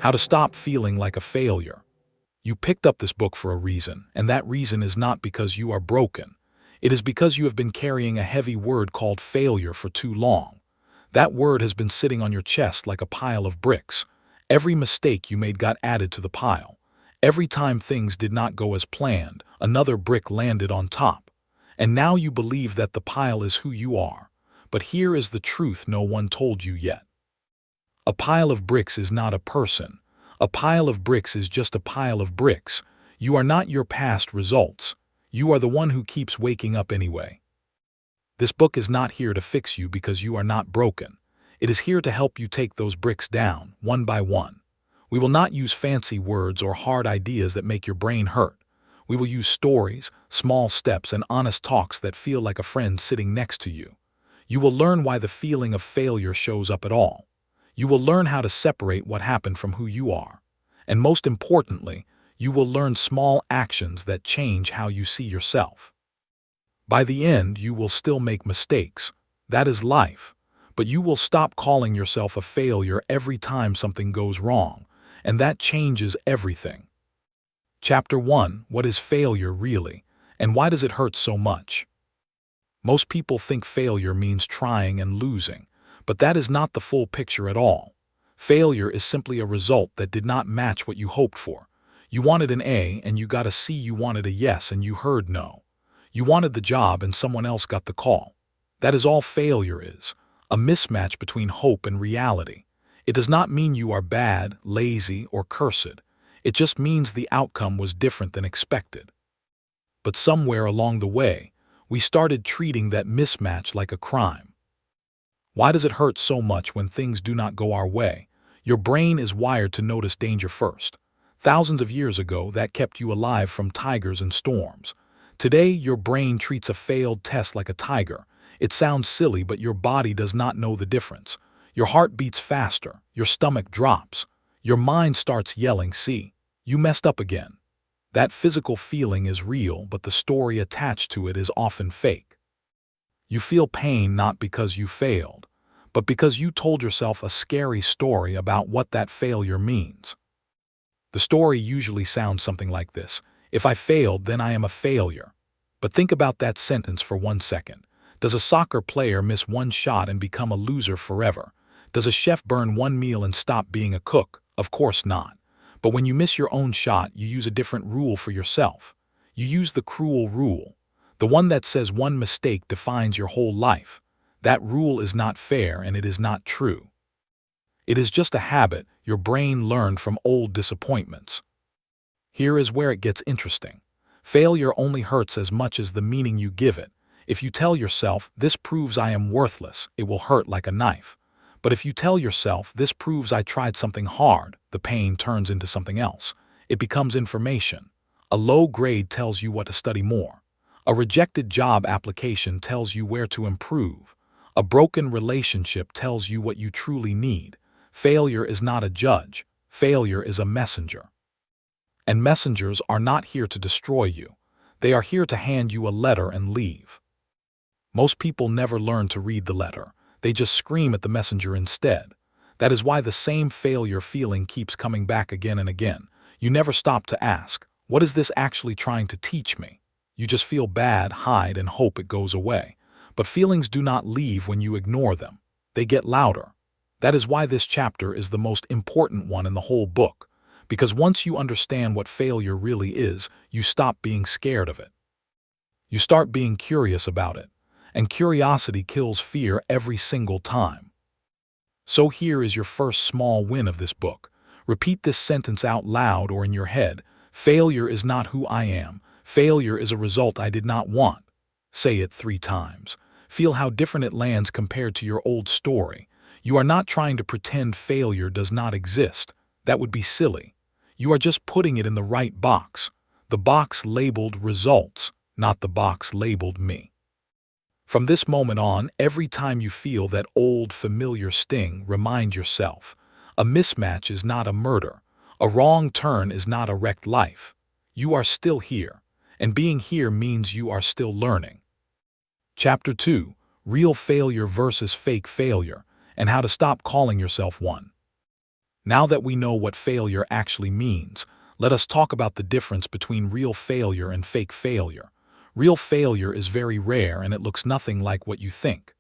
How to Stop Feeling Like a Failure. You picked up this book for a reason, and that reason is not because you are broken. It is because you have been carrying a heavy word called failure for too long. That word has been sitting on your chest like a pile of bricks. Every mistake you made got added to the pile. Every time things did not go as planned, another brick landed on top. And now you believe that the pile is who you are. But here is the truth no one told you yet. A pile of bricks is not a person. A pile of bricks is just a pile of bricks. You are not your past results. You are the one who keeps waking up anyway. This book is not here to fix you because you are not broken. It is here to help you take those bricks down, one by one. We will not use fancy words or hard ideas that make your brain hurt. We will use stories, small steps, and honest talks that feel like a friend sitting next to you. You will learn why the feeling of failure shows up at all. You will learn how to separate what happened from who you are. And most importantly, you will learn small actions that change how you see yourself. By the end, you will still make mistakes. That is life. But you will stop calling yourself a failure every time something goes wrong, and that changes everything. Chapter 1: What is failure really, and why does it hurt so much? Most people think failure means trying and losing, but that is not the full picture at all. Failure is simply a result that did not match what you hoped for. You wanted an A and you got a C. You wanted a yes and you heard no. You wanted the job and someone else got the call. That is all failure is, a mismatch between hope and reality. It does not mean you are bad, lazy, or cursed. It just means the outcome was different than expected. But somewhere along the way, we started treating that mismatch like a crime. Why does it hurt so much when things do not go our way? Your brain is wired to notice danger first. Thousands of years ago, that kept you alive from tigers and storms. Today, your brain treats a failed test like a tiger. It sounds silly, but your body does not know the difference. Your heart beats faster, your stomach drops. Your mind starts yelling, "See, you messed up again." That physical feeling is real, but the story attached to it is often fake. You feel pain not because you failed, but because you told yourself a scary story about what that failure means. The story usually sounds something like this: if I failed, then I am a failure. But think about that sentence for 1 second. Does a soccer player miss one shot and become a loser forever? Does a chef burn one meal and stop being a cook? Of course not. But when you miss your own shot, you use a different rule for yourself. You use the cruel rule. The one that says one mistake defines your whole life. That rule is not fair and it is not true. It is just a habit your brain learned from old disappointments. Here is where it gets interesting. Failure only hurts as much as the meaning you give it. If you tell yourself, "This proves I am worthless," it will hurt like a knife. But if you tell yourself, "This proves I tried something hard," the pain turns into something else. It becomes information. A low grade tells you what to study more. A rejected job application tells you where to improve. A broken relationship tells you what you truly need. Failure is not a judge. Failure is a messenger. And messengers are not here to destroy you. They are here to hand you a letter and leave. Most people never learn to read the letter. They just scream at the messenger instead. That is why the same failure feeling keeps coming back again and again. You never stop to ask, what is this actually trying to teach me? You just feel bad, hide, and hope it goes away. But feelings do not leave when you ignore them. They get louder. That is why this chapter is the most important one in the whole book. Because once you understand what failure really is, you stop being scared of it. You start being curious about it. And curiosity kills fear every single time. So here is your first small win of this book. Repeat this sentence out loud or in your head. Failure is not who I am. Failure is a result I did not want. Say it 3 times. Feel how different it lands compared to your old story. You are not trying to pretend failure does not exist. That would be silly. You are just putting it in the right box. The box labeled results, not the box labeled me. From this moment on, every time you feel that old familiar sting, remind yourself, a mismatch is not a murder. A wrong turn is not a wrecked life. You are still here. And being here means you are still learning. Chapter 2: Real Failure versus Fake Failure, and How to Stop Calling Yourself One. Now that we know what failure actually means, let us talk about the difference between real failure and fake failure. Real failure is very rare and it looks nothing like what you think.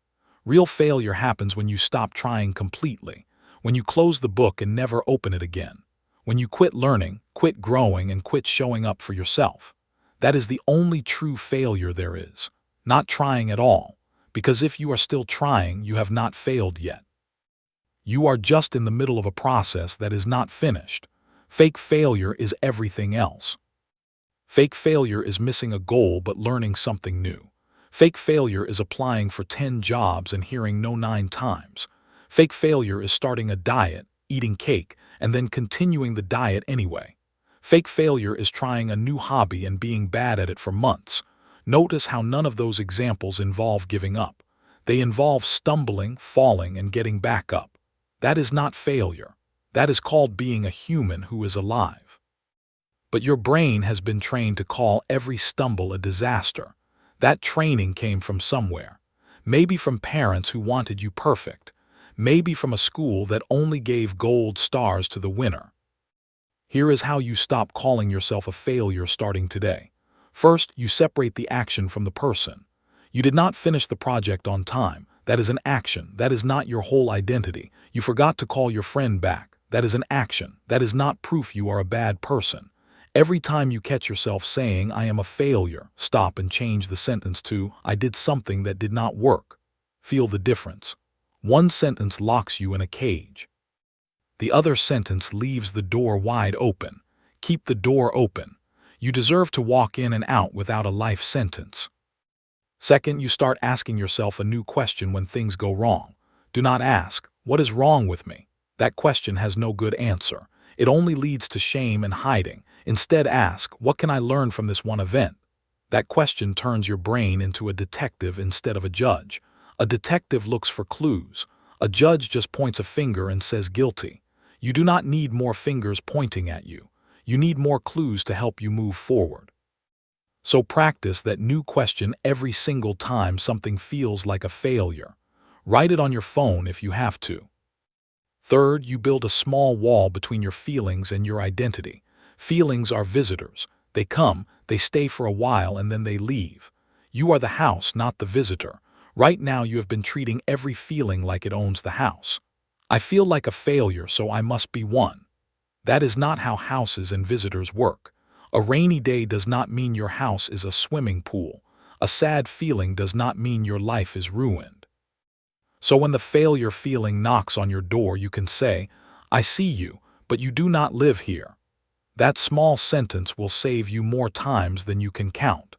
Real failure happens when you stop trying completely, when you close the book and never open it again, when you quit learning, quit growing, and quit showing up for yourself. That is the only true failure there is, not trying at all, because if you are still trying, you have not failed yet. You are just in the middle of a process that is not finished. Fake failure is everything else. Fake failure is missing a goal but learning something new. Fake failure is applying for 10 jobs and hearing no 9 times. Fake failure is starting a diet, eating cake, and then continuing the diet anyway. Fake failure is trying a new hobby and being bad at it for months. Notice how none of those examples involve giving up. They involve stumbling, falling, and getting back up. That is not failure. That is called being a human who is alive. But your brain has been trained to call every stumble a disaster. That training came from somewhere. Maybe from parents who wanted you perfect. Maybe from a school that only gave gold stars to the winner. Here is how you stop calling yourself a failure starting today. First, you separate the action from the person. You did not finish the project on time. That is an action. That is not your whole identity. You forgot to call your friend back. That is an action. That is not proof you are a bad person. Every time you catch yourself saying, "I am a failure," stop and change the sentence to, "I did something that did not work." Feel the difference. One sentence locks you in a cage. The other sentence leaves the door wide open. Keep the door open. You deserve to walk in and out without a life sentence. Second, you start asking yourself a new question when things go wrong. Do not ask, "What is wrong with me?" That question has no good answer. It only leads to shame and hiding. Instead, ask, "What can I learn from this one event?" That question turns your brain into a detective instead of a judge. A detective looks for clues. A judge just points a finger and says guilty. You do not need more fingers pointing at you. You need more clues to help you move forward. So practice that new question every single time something feels like a failure. Write it on your phone if you have to. Third, you build a small wall between your feelings and your identity. Feelings are visitors. They come, they stay for a while, and then they leave. You are the house, not the visitor. Right now you have been treating every feeling like it owns the house. I feel like a failure, so I must be one. That is not how houses and visitors work. A rainy day does not mean your house is a swimming pool. A sad feeling does not mean your life is ruined. So when the failure feeling knocks on your door, you can say, "I see you, but you do not live here." That small sentence will save you more times than you can count.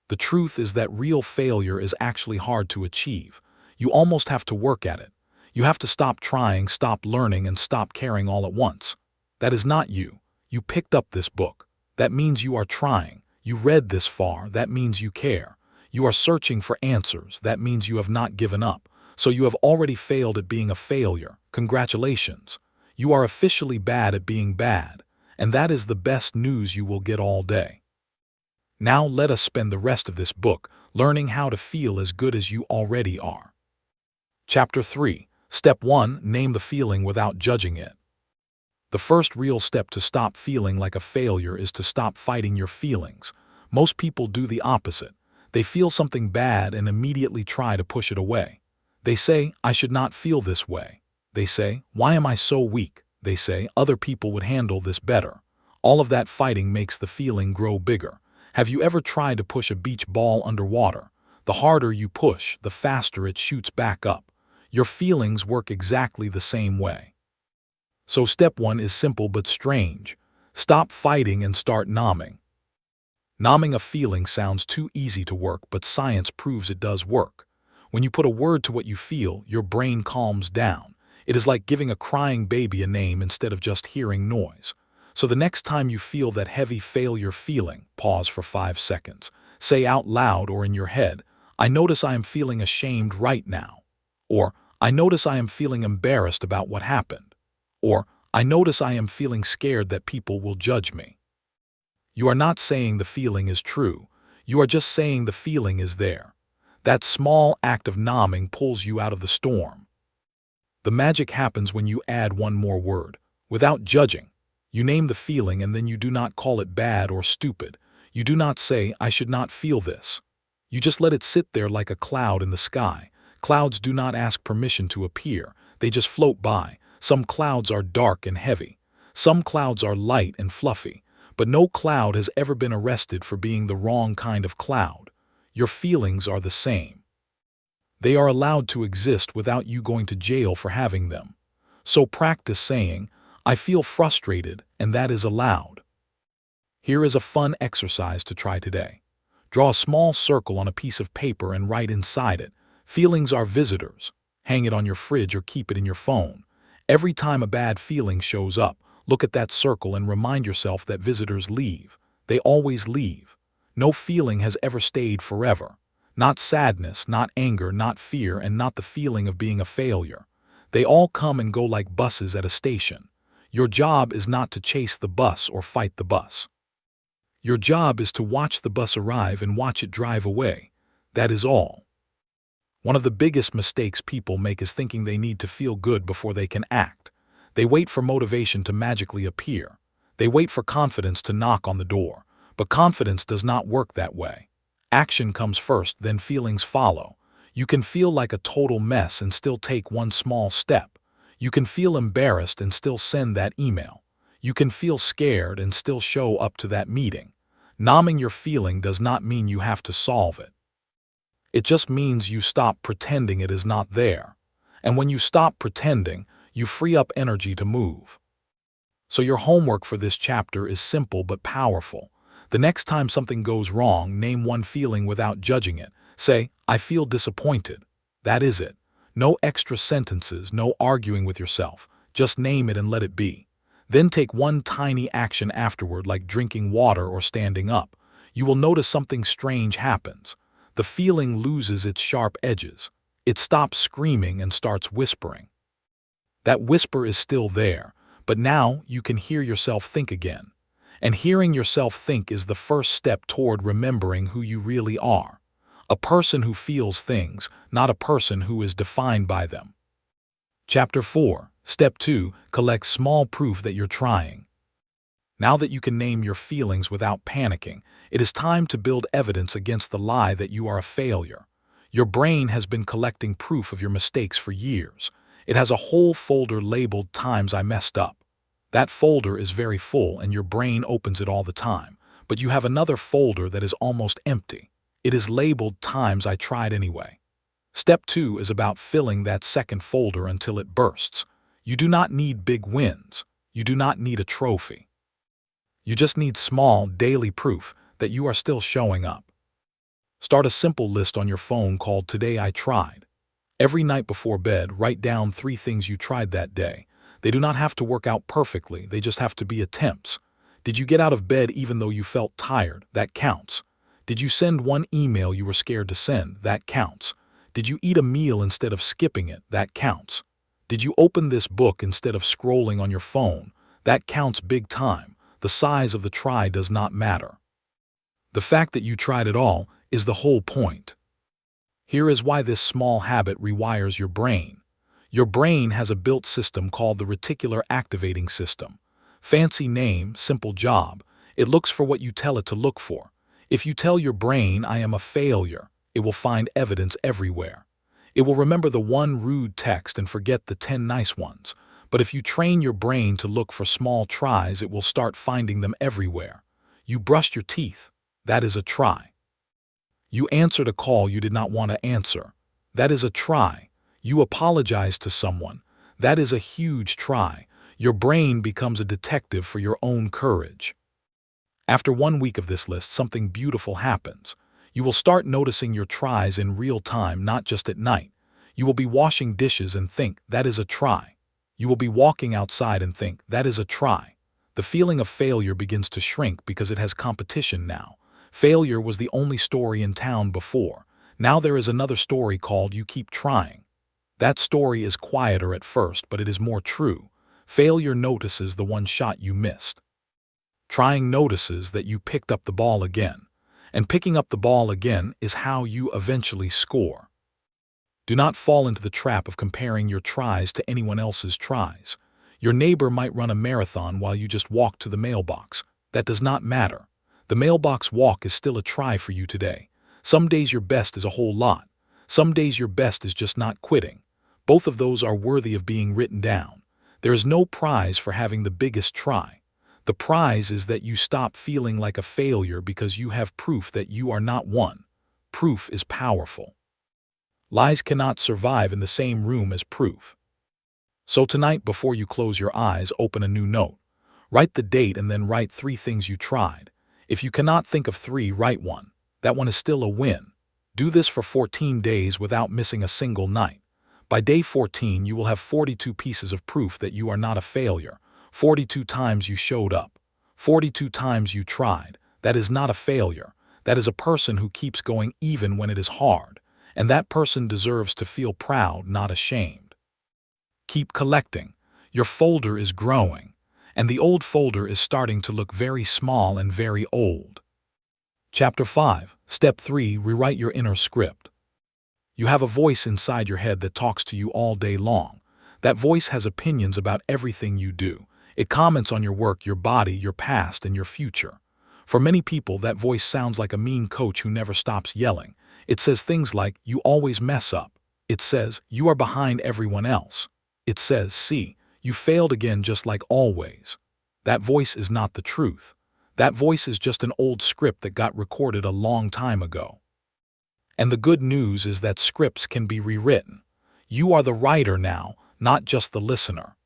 The truth is that real failure is actually hard to achieve. You almost have to work at it. You have to stop trying, stop learning, and stop caring all at once. That is not you. You picked up this book. That means you are trying. You read this far. That means you care. You are searching for answers. That means you have not given up. So you have already failed at being a failure. Congratulations. You are officially bad at being bad. And that is the best news you will get all day. Now let us spend the rest of this book learning how to feel as good as you already are. Chapter 3. Step 1. Name the feeling without judging it. The first real step to stop feeling like a failure is to stop fighting your feelings. Most people do the opposite. They feel something bad and immediately try to push it away. They say, "I should not feel this way." They say, "Why am I so weak?" They say, "Other people would handle this better." All of that fighting makes the feeling grow bigger. Have you ever tried to push a beach ball underwater? The harder you push, the faster it shoots back up. Your feelings work exactly the same way. So step 1 is simple but strange. Stop fighting and start numbing. Numbing a feeling sounds too easy to work, but science proves it does work. When you put a word to what you feel, your brain calms down. It is like giving a crying baby a name instead of just hearing noise. So the next time you feel that heavy failure feeling, pause for 5 seconds. Say out loud or in your head, "I notice I am feeling ashamed right now." Or, "I notice I am feeling embarrassed about what happened." Or, "I notice I am feeling scared that people will judge me." You are not saying the feeling is true. You are just saying the feeling is there. That small act of numbing pulls you out of the storm. The magic happens when you add one more word. Without judging, you name the feeling and then you do not call it bad or stupid. You do not say, "I should not feel this." You just let it sit there like a cloud in the sky. Clouds do not ask permission to appear. They just float by. Some clouds are dark and heavy. Some clouds are light and fluffy. But no cloud has ever been arrested for being the wrong kind of cloud. Your feelings are the same. They are allowed to exist without you going to jail for having them. So practice saying, "I feel frustrated," and that is allowed. Here is a fun exercise to try today. Draw a small circle on a piece of paper and write inside it, "Feelings are visitors." Hang it on your fridge or keep it in your phone. Every time a bad feeling shows up, look at that circle and remind yourself that visitors leave. They always leave. No feeling has ever stayed forever. Not sadness, not anger, not fear, and not the feeling of being a failure. They all come and go like buses at a station. Your job is not to chase the bus or fight the bus. Your job is to watch the bus arrive and watch it drive away. That is all. One of the biggest mistakes people make is thinking they need to feel good before they can act. They wait for motivation to magically appear. They wait for confidence to knock on the door. But confidence does not work that way. Action comes first, then feelings follow. You can feel like a total mess and still take one small step. You can feel embarrassed and still send that email. You can feel scared and still show up to that meeting. Numbing your feeling does not mean you have to solve it. It just means you stop pretending it is not there. And when you stop pretending, you free up energy to move. So your homework for this chapter is simple but powerful. The next time something goes wrong, name one feeling without judging it. Say, "I feel disappointed." That is it. No extra sentences, no arguing with yourself. Just name it and let it be. Then take one tiny action afterward, like drinking water or standing up. You will notice something strange happens. The feeling loses its sharp edges. It stops screaming and starts whispering. That whisper is still there, but now you can hear yourself think again. And hearing yourself think is the first step toward remembering who you really are. A person who feels things, not a person who is defined by them. Chapter 4, Step 2, Collect small proof that you're trying. Now that you can name your feelings without panicking, it is time to build evidence against the lie that you are a failure. Your brain has been collecting proof of your mistakes for years. It has a whole folder labeled "Times I Messed Up." That folder is very full and your brain opens it all the time. But you have another folder that is almost empty. It is labeled "Times I Tried Anyway." Step 2 is about filling that second folder until it bursts. You do not need big wins. You do not need a trophy. You just need small, daily proof that you are still showing up. Start a simple list on your phone called "Today I Tried." Every night before bed, write down 3 things you tried that day. They do not have to work out perfectly, they just have to be attempts. Did you get out of bed even though you felt tired? That counts. Did you send one email you were scared to send? That counts. Did you eat a meal instead of skipping it? That counts. Did you open this book instead of scrolling on your phone? That counts big time. The size of the try does not matter. The fact that you tried it all is the whole point. Here is why this small habit rewires your brain. Your brain has a built system called the reticular activating system. Fancy name, simple job. It looks for what you tell it to look for. If you tell your brain, "I am a failure," it will find evidence everywhere. It will remember the one rude text and forget the 10 nice ones. But if you train your brain to look for small tries, it will start finding them everywhere. You brushed your teeth. That is a try. You answered a call you did not want to answer. That is a try. You apologized to someone. That is a huge try. Your brain becomes a detective for your own courage. After 1 week of this list, something beautiful happens. You will start noticing your tries in real time, not just at night. You will be washing dishes and think, "That is a try." You will be walking outside and think, "That is a try." The feeling of failure begins to shrink because it has competition now. Failure was the only story in town before. Now there is another story called "You Keep Trying." That story is quieter at first, but it is more true. Failure notices the one shot you missed. Trying notices that you picked up the ball again. And picking up the ball again is how you eventually score. Do not fall into the trap of comparing your tries to anyone else's tries. Your neighbor might run a marathon while you just walk to the mailbox. That does not matter. The mailbox walk is still a try for you today. Some days your best is a whole lot. Some days your best is just not quitting. Both of those are worthy of being written down. There is no prize for having the biggest try. The prize is that you stop feeling like a failure because you have proof that you are not one. Proof is powerful. Lies cannot survive in the same room as proof. So tonight, before you close your eyes, open a new note. Write the date and then write 3 things you tried. If you cannot think of 3, write 1. That one is still a win. Do this for 14 days without missing a single night. By day 14, you will have 42 pieces of proof that you are not a failure. 42 times you showed up. 42 times you tried. That is not a failure. That is a person who keeps going even when it is hard. And that person deserves to feel proud, not ashamed. Keep collecting. Your folder is growing, and the old folder is starting to look very small and very old. Chapter 5, Step 3, Rewrite your inner script. You have a voice inside your head that talks to you all day long. That voice has opinions about everything you do. It comments on your work, your body, your past, and your future. For many people, that voice sounds like a mean coach who never stops yelling. It says things like, "You always mess up." It says, "You are behind everyone else." It says, "See, you failed again just like always." That voice is not the truth. That voice is just an old script that got recorded a long time ago. And the good news is that scripts can be rewritten. You are the writer now, not just the listener.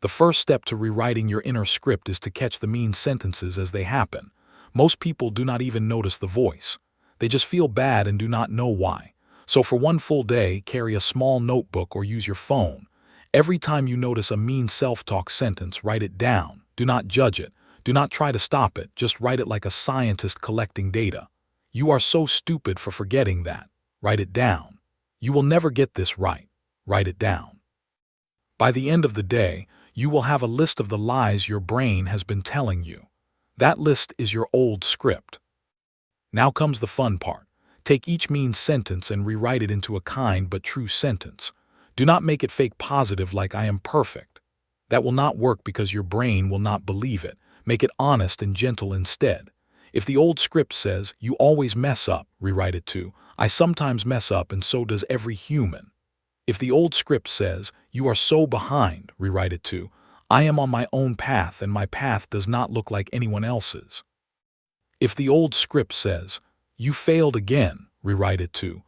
The first step to rewriting your inner script is to catch the mean sentences as they happen. Most people do not even notice the voice. They just feel bad and do not know why. So for one full day, carry a small notebook or use your phone. Every time you notice a mean self-talk sentence, write it down. Do not judge it. Do not try to stop it. Just write it like a scientist collecting data. You are so stupid for forgetting that. Write it down. You will never get this right. Write it down. By the end of the day, you will have a list of the lies your brain has been telling you. That list is your old script. Now comes the fun part. Take each mean sentence and rewrite it into a kind but true sentence. Do not make it fake positive like "I am perfect." That will not work because your brain will not believe it. Make it honest and gentle instead. If the old script says, "You always mess up," rewrite it to, "I sometimes mess up and so does every human." If the old script says, "You are so behind," rewrite it to, "I am on my own path and my path does not look like anyone else's." If the old script says, "You failed again," rewrite it to,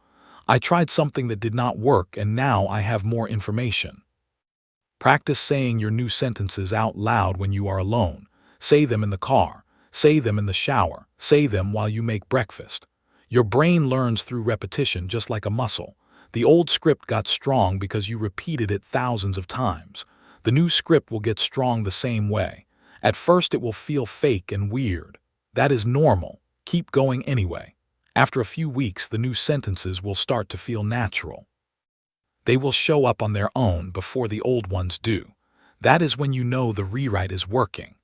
"I tried something that did not work and now I have more information." Practice saying your new sentences out loud when you are alone. Say them in the car. Say them in the shower. Say them while you make breakfast. Your brain learns through repetition just like a muscle. The old script got strong because you repeated it thousands of times. The new script will get strong the same way. At first it will feel fake and weird. That is normal. Keep going anyway. After a few weeks, the new sentences will start to feel natural. They will show up on their own before the old ones do. That is when you know the rewrite is working.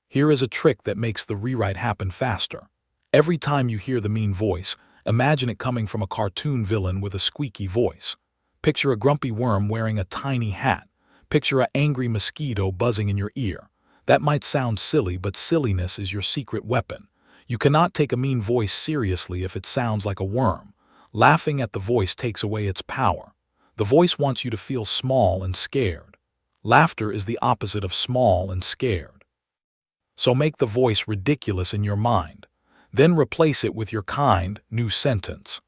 Here is a trick that makes the rewrite happen faster. Every time you hear the mean voice, imagine it coming from a cartoon villain with a squeaky voice. Picture a grumpy worm wearing a tiny hat. Picture an angry mosquito buzzing in your ear. That might sound silly, but silliness is your secret weapon. You cannot take a mean voice seriously if it sounds like a worm. Laughing at the voice takes away its power. The voice wants you to feel small and scared. Laughter is the opposite of small and scared. So make the voice ridiculous in your mind. Then replace it with your kind, new sentence.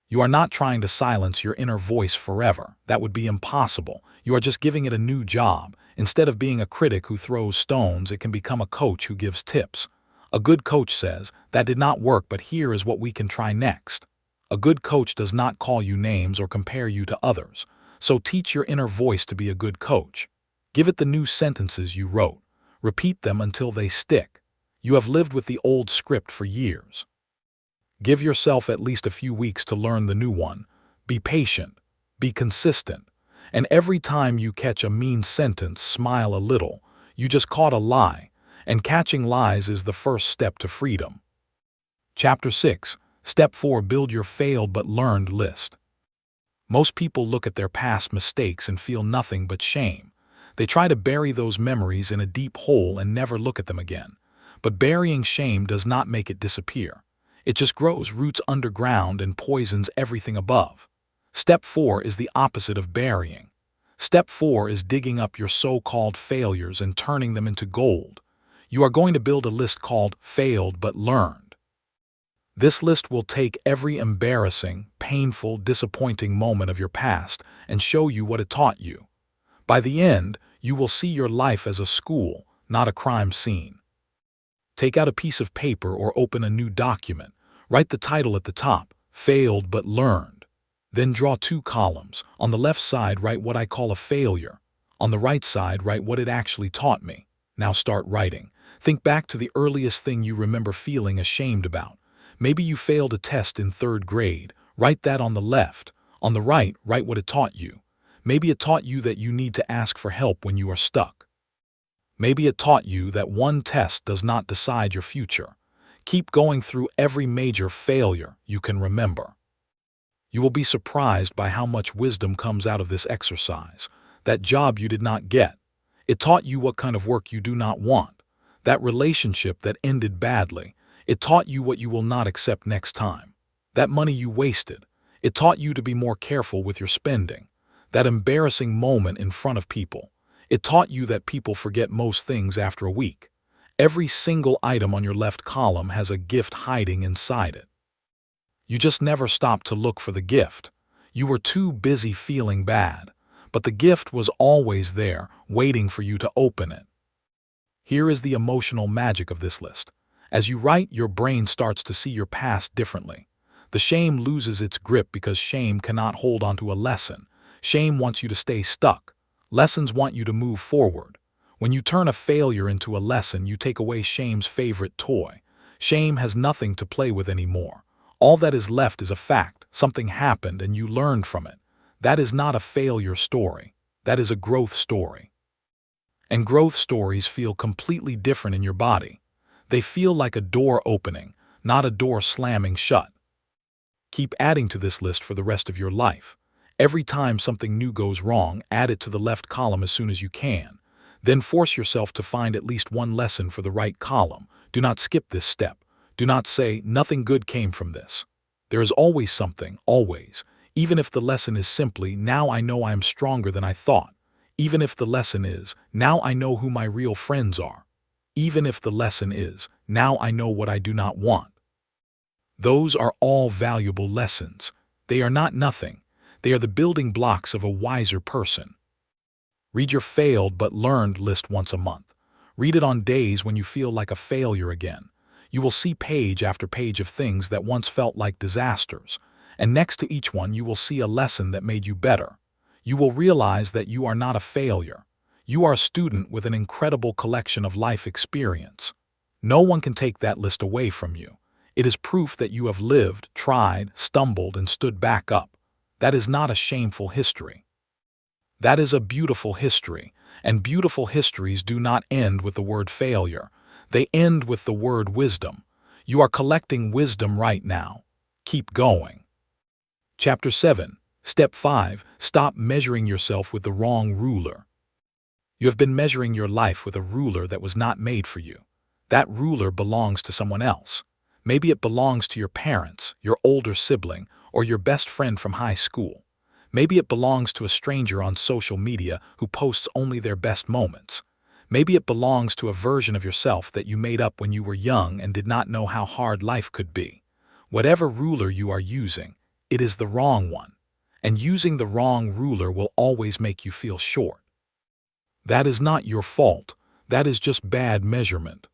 You are not trying to silence your inner voice forever. That would be impossible. You are just giving it a new job. Instead of being a critic who throws stones, it can become a coach who gives tips. A good coach says, "That did not work, but here is what we can try next." A good coach does not call you names or compare you to others. So teach your inner voice to be a good coach. Give it the new sentences you wrote. Repeat them until they stick. You have lived with the old script for years. Give yourself at least a few weeks to learn the new one. Be patient. Be consistent. And every time you catch a mean sentence, smile a little. You just caught a lie. And catching lies is the first step to freedom. Chapter 6. Step 4. Build your failed but learned list. Most people look at their past mistakes and feel nothing but shame. They try to bury those memories in a deep hole and never look at them again. But burying shame does not make it disappear. It just grows roots underground and poisons everything above. Step 4 is the opposite of burying. Step 4 is digging up your so-called failures and turning them into gold. You are going to build a list called Failed But Learned. This list will take every embarrassing, painful, disappointing moment of your past and show you what it taught you. By the end, you will see your life as a school, not a crime scene. Take out a piece of paper or open a new document. Write the title at the top, Failed But Learned. Then draw 2 columns. On the left side, write what I call a failure. On the right side, write what it actually taught me. Now start writing. Think back to the earliest thing you remember feeling ashamed about. Maybe you failed a test in 3rd grade. Write that on the left. On the right, write what it taught you. Maybe it taught you that you need to ask for help when you are stuck. Maybe it taught you that one test does not decide your future. Keep going through every major failure you can remember. You will be surprised by how much wisdom comes out of this exercise. That job you did not get. It taught you what kind of work you do not want. That relationship that ended badly. It taught you what you will not accept next time. That money you wasted. It taught you to be more careful with your spending. That embarrassing moment in front of people. It taught you that people forget most things after a week. Every single item on your left column has a gift hiding inside it. You just never stopped to look for the gift. You were too busy feeling bad, but the gift was always there, waiting for you to open it. Here is the emotional magic of this list. As you write, your brain starts to see your past differently. The shame loses its grip because shame cannot hold onto a lesson. Shame wants you to stay stuck. Lessons want you to move forward. When you turn a failure into a lesson, you take away shame's favorite toy. Shame has nothing to play with anymore. All that is left is a fact. Something happened and you learned from it. That is not a failure story. That is a growth story. And growth stories feel completely different in your body. They feel like a door opening, not a door slamming shut. Keep adding to this list for the rest of your life. Every time something new goes wrong, add it to the left column as soon as you can. Then force yourself to find at least one lesson for the right column. Do not skip this step. Do not say, nothing good came from this. There is always something, always. Even if the lesson is simply, now I know I am stronger than I thought. Even if the lesson is, now I know who my real friends are. Even if the lesson is, now I know what I do not want. Those are all valuable lessons. They are not nothing. They are the building blocks of a wiser person. Read your Failed But Learned list once a month. Read it on days when you feel like a failure again. You will see page after page of things that once felt like disasters. And next to each one you will see a lesson that made you better. You will realize that you are not a failure. You are a student with an incredible collection of life experience. No one can take that list away from you. It is proof that you have lived, tried, stumbled, and stood back up. That is not a shameful history. That is a beautiful history, and beautiful histories do not end with the word failure. They end with the word wisdom. You are collecting wisdom right now. Keep going. Chapter 7. Step 5. Stop measuring yourself with the wrong ruler. You have been measuring your life with a ruler that was not made for you. That ruler belongs to someone else. Maybe it belongs to your parents, your older sibling, or your best friend from high school. Maybe it belongs to a stranger on social media who posts only their best moments. Maybe it belongs to a version of yourself that you made up when you were young and did not know how hard life could be. Whatever ruler you are using, it is the wrong one. And using the wrong ruler will always make you feel short. That is not your fault. That is just bad measurement.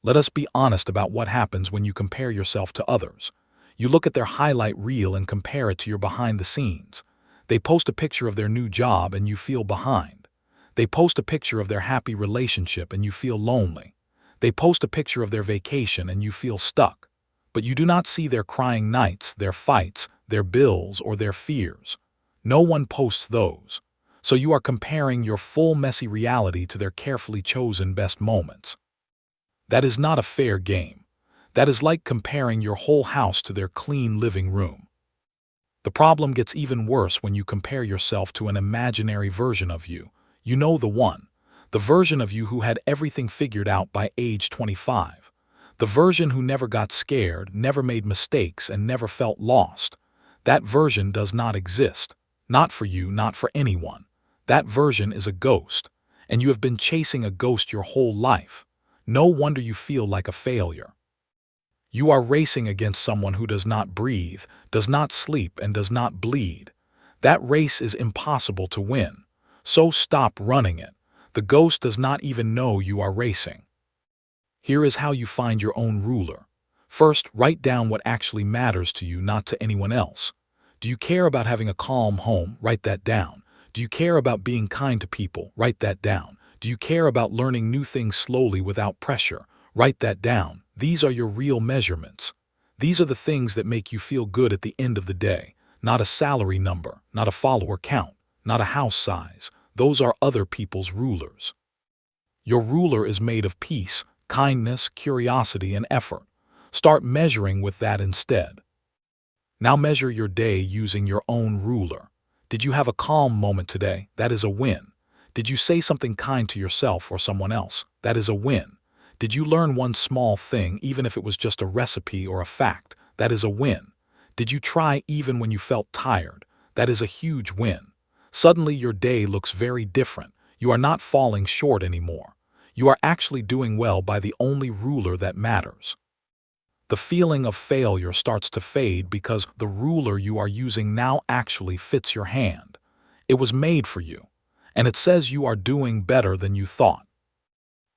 Let us be honest about what happens when you compare yourself to others. You look at their highlight reel and compare it to your behind the scenes. They post a picture of their new job and you feel behind. They post a picture of their happy relationship and you feel lonely. They post a picture of their vacation and you feel stuck. But you do not see their crying nights, their fights, their bills, or their fears. No one posts those. So you are comparing your full messy reality to their carefully chosen best moments. That is not a fair game. That is like comparing your whole house to their clean living room. The problem gets even worse when you compare yourself to an imaginary version of you. You know the one. The version of you who had everything figured out by age 25. The version who never got scared, never made mistakes, and never felt lost. That version does not exist. Not for you, not for anyone. That version is a ghost. And you have been chasing a ghost your whole life. No wonder you feel like a failure. You are racing against someone who does not breathe, does not sleep, and does not bleed. That race is impossible to win. So stop running it. The ghost does not even know you are racing. Here is how you find your own ruler. First, write down what actually matters to you, not to anyone else. Do you care about having a calm home? Write that down. Do you care about being kind to people? Write that down. Do you care about learning new things slowly without pressure? Write that down. These are your real measurements. These are the things that make you feel good at the end of the day. Not a salary number, not a follower count, not a house size. Those are other people's rulers. Your ruler is made of peace, kindness, curiosity, and effort. Start measuring with that instead. Now measure your day using your own ruler. Did you have a calm moment today? That is a win. Did you say something kind to yourself or someone else? That is a win. Did you learn one small thing, even if it was just a recipe or a fact? That is a win. Did you try even when you felt tired? That is a huge win. Suddenly your day looks very different. You are not falling short anymore. You are actually doing well by the only ruler that matters. The feeling of failure starts to fade because the ruler you are using now actually fits your hand. It was made for you, and it says you are doing better than you thought.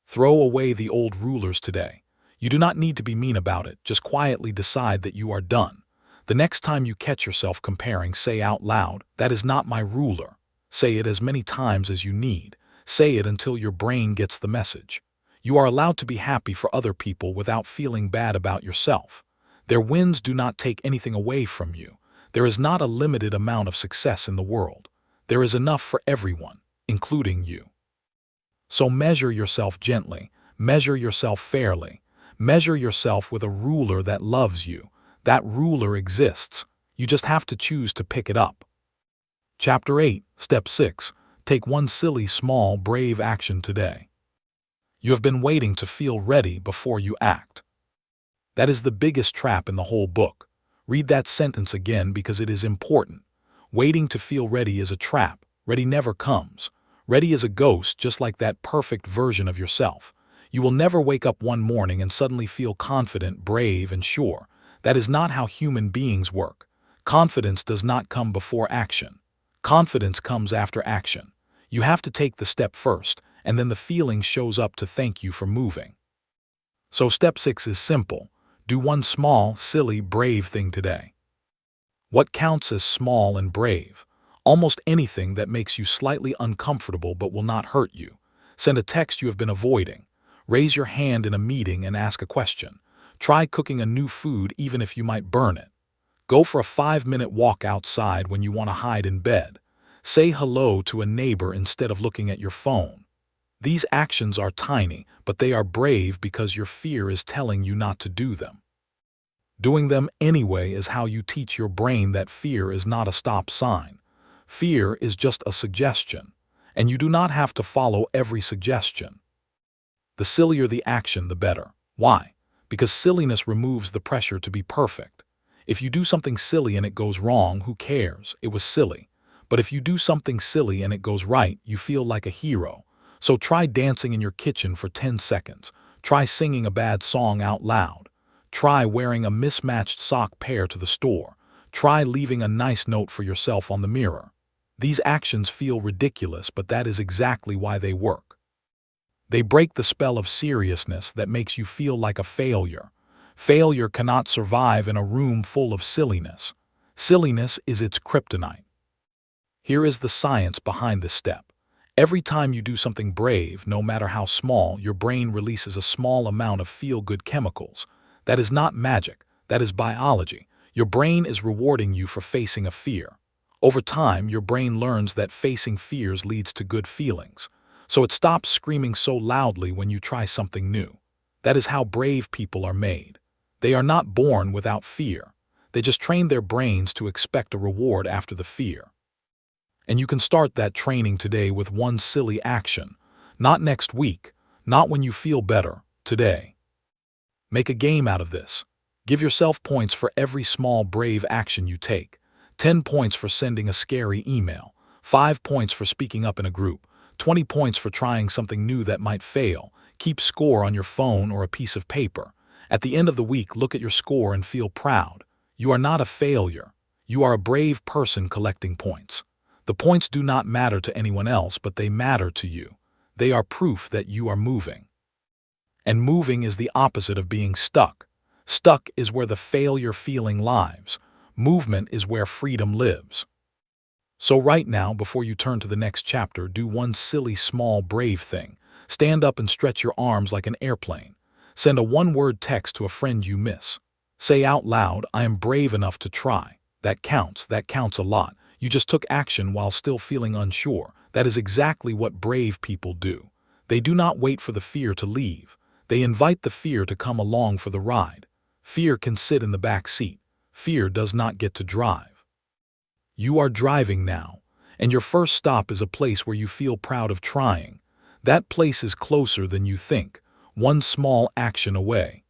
Throw away the old rulers today. You do not need to be mean about it, just quietly decide that you are done. The next time you catch yourself comparing, say out loud, "That is not my ruler." Say it as many times as you need. Say it until your brain gets the message. You are allowed to be happy for other people without feeling bad about yourself. Their wins do not take anything away from you. There is not a limited amount of success in the world. There is enough for everyone, including you. So measure yourself gently, measure yourself fairly, measure yourself with a ruler that loves you. That ruler exists. You just have to choose to pick it up. Chapter 8, Step 6. Take one silly, small, brave action today. You have been waiting to feel ready before you act. That is the biggest trap in the whole book. Read that sentence again because it is important. Waiting to feel ready is a trap. Ready never comes. Ready is a ghost, just like that perfect version of yourself. You will never wake up one morning and suddenly feel confident, brave, and sure. That is not how human beings work. Confidence does not come before action. Confidence comes after action. You have to take the step first, and then the feeling shows up to thank you for moving. So step 6 is simple. Do one small, silly, brave thing today. What counts as small and brave? Almost anything that makes you slightly uncomfortable but will not hurt you. Send a text you have been avoiding. Raise your hand in a meeting and ask a question. Try cooking a new food even if you might burn it. Go for a 5-minute walk outside when you want to hide in bed. Say hello to a neighbor instead of looking at your phone. These actions are tiny, but they are brave because your fear is telling you not to do them. Doing them anyway is how you teach your brain that fear is not a stop sign. Fear is just a suggestion, and you do not have to follow every suggestion. The sillier the action, the better. Why? Because silliness removes the pressure to be perfect. If you do something silly and it goes wrong, who cares? It was silly. But if you do something silly and it goes right, you feel like a hero. So try dancing in your kitchen for 10 seconds. Try singing a bad song out loud. Try wearing a mismatched sock pair to the store. Try leaving a nice note for yourself on the mirror. These actions feel ridiculous, but that is exactly why they work. They break the spell of seriousness that makes you feel like a failure. Failure cannot survive in a room full of silliness. Silliness is its kryptonite. Here is the science behind this step. Every time you do something brave, no matter how small, your brain releases a small amount of feel-good chemicals. That is not magic. That is biology. Your brain is rewarding you for facing a fear. Over time, your brain learns that facing fears leads to good feelings. So it stops screaming so loudly when you try something new. That is how brave people are made. They are not born without fear. They just train their brains to expect a reward after the fear. And you can start that training today with one silly action. Not next week, not when you feel better, today. Make a game out of this. Give yourself points for every small brave action you take. 10 points for sending a scary email. 5 points for speaking up in a group. 20 points for trying something new that might fail. Keep score on your phone or a piece of paper. At the end of the week, look at your score and feel proud. You are not a failure. You are a brave person collecting points. The points do not matter to anyone else, but they matter to you. They are proof that you are moving. And moving is the opposite of being stuck. Stuck is where the failure feeling lives. Movement is where freedom lives. So right now, before you turn to the next chapter, do one silly, small, brave thing. Stand up and stretch your arms like an airplane. Send a one-word text to a friend you miss. Say out loud, I am brave enough to try. That counts a lot. You just took action while still feeling unsure. That is exactly what brave people do. They do not wait for the fear to leave. They invite the fear to come along for the ride. Fear can sit in the back seat. Fear does not get to drive. You are driving now, and your first stop is a place where you feel proud of trying. That place is closer than you think, one small action away.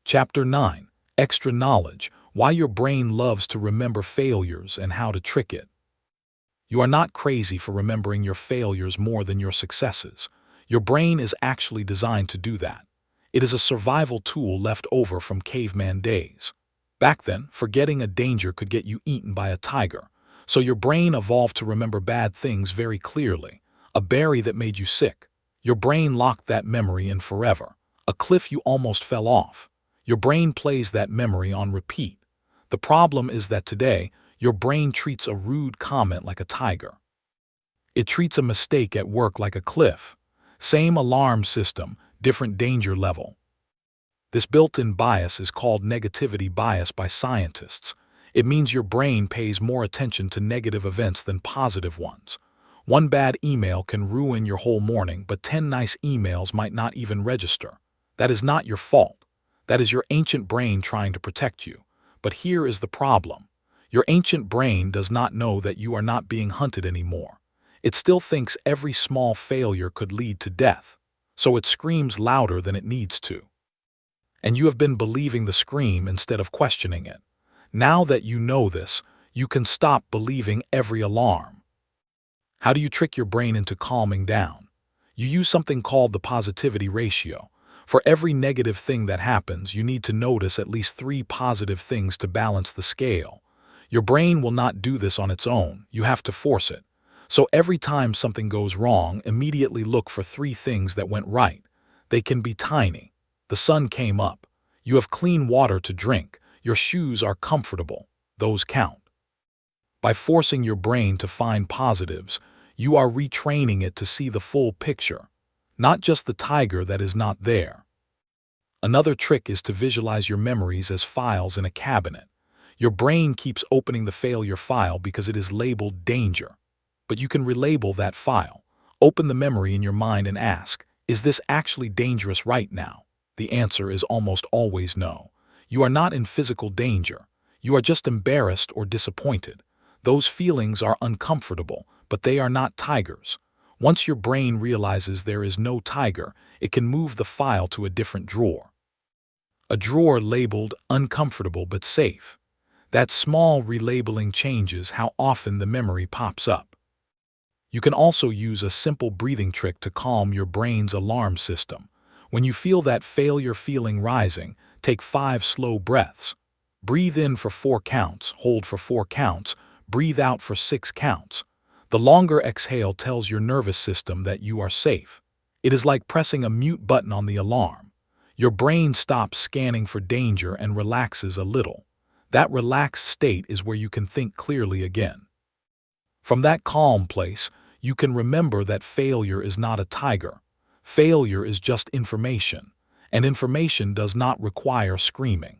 Chapter 9. Extra Knowledge: Why Your Brain Loves to Remember Failures and How to Trick It. You are not crazy for remembering your failures more than your successes. Your brain is actually designed to do that. It is a survival tool left over from caveman days. Back then, forgetting a danger could get you eaten by a tiger. So your brain evolved to remember bad things very clearly. A berry that made you sick. Your brain locked that memory in forever. A cliff you almost fell off. Your brain plays that memory on repeat. The problem is that today, your brain treats a rude comment like a tiger. It treats a mistake at work like a cliff. Same alarm system, different danger level. This built-in bias is called negativity bias by scientists. It means your brain pays more attention to negative events than positive ones. One bad email can ruin your whole morning, but 10 nice emails might not even register. That is not your fault. That is your ancient brain trying to protect you. But here is the problem. Your ancient brain does not know that you are not being hunted anymore. It still thinks every small failure could lead to death, so it screams louder than it needs to. And you have been believing the scream instead of questioning it. Now that you know this, you can stop believing every alarm. How do you trick your brain into calming down? You use something called the positivity ratio. For every negative thing that happens, you need to notice at least 3 positive things to balance the scale. Your brain will not do this on its own. You have to force it. So every time something goes wrong, immediately look for 3 things that went right. They can be tiny. The sun came up. You have clean water to drink. Your shoes are comfortable. Those count. By forcing your brain to find positives, you are retraining it to see the full picture, not just the tiger that is not there. Another trick is to visualize your memories as files in a cabinet. Your brain keeps opening the failure file because it is labeled danger. But you can relabel that file. Open the memory in your mind and ask, is this actually dangerous right now? The answer is almost always no. You are not in physical danger. You are just embarrassed or disappointed. Those feelings are uncomfortable, but they are not tigers. Once your brain realizes there is no tiger, it can move the file to a different drawer. A drawer labeled uncomfortable but safe. That small relabeling changes how often the memory pops up. You can also use a simple breathing trick to calm your brain's alarm system. When you feel that failure feeling rising, take 5 slow breaths. Breathe in for 4 counts, hold for 4 counts, breathe out for 6 counts. The longer exhale tells your nervous system that you are safe. It is like pressing a mute button on the alarm. Your brain stops scanning for danger and relaxes a little. That relaxed state is where you can think clearly again. From that calm place, you can remember that failure is not a tiger. Failure is just information, and information does not require screaming.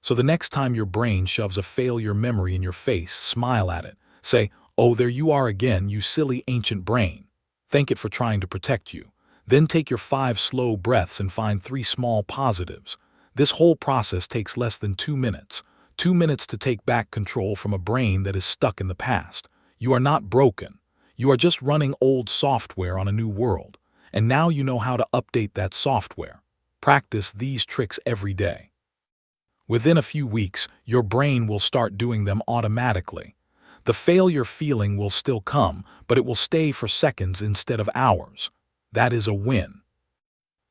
So the next time your brain shoves a failure memory in your face, smile at it. Say, oh, there you are again, you silly ancient brain. Thank it for trying to protect you. Then take your 5 slow breaths and find 3 small positives. This whole process takes less than 2 minutes. 2 minutes to take back control from a brain that is stuck in the past. You are not broken. You are just running old software on a new world. And now you know how to update that software. Practice these tricks every day. Within a few weeks, your brain will start doing them automatically. The failure feeling will still come, but it will stay for seconds instead of hours. That is a win.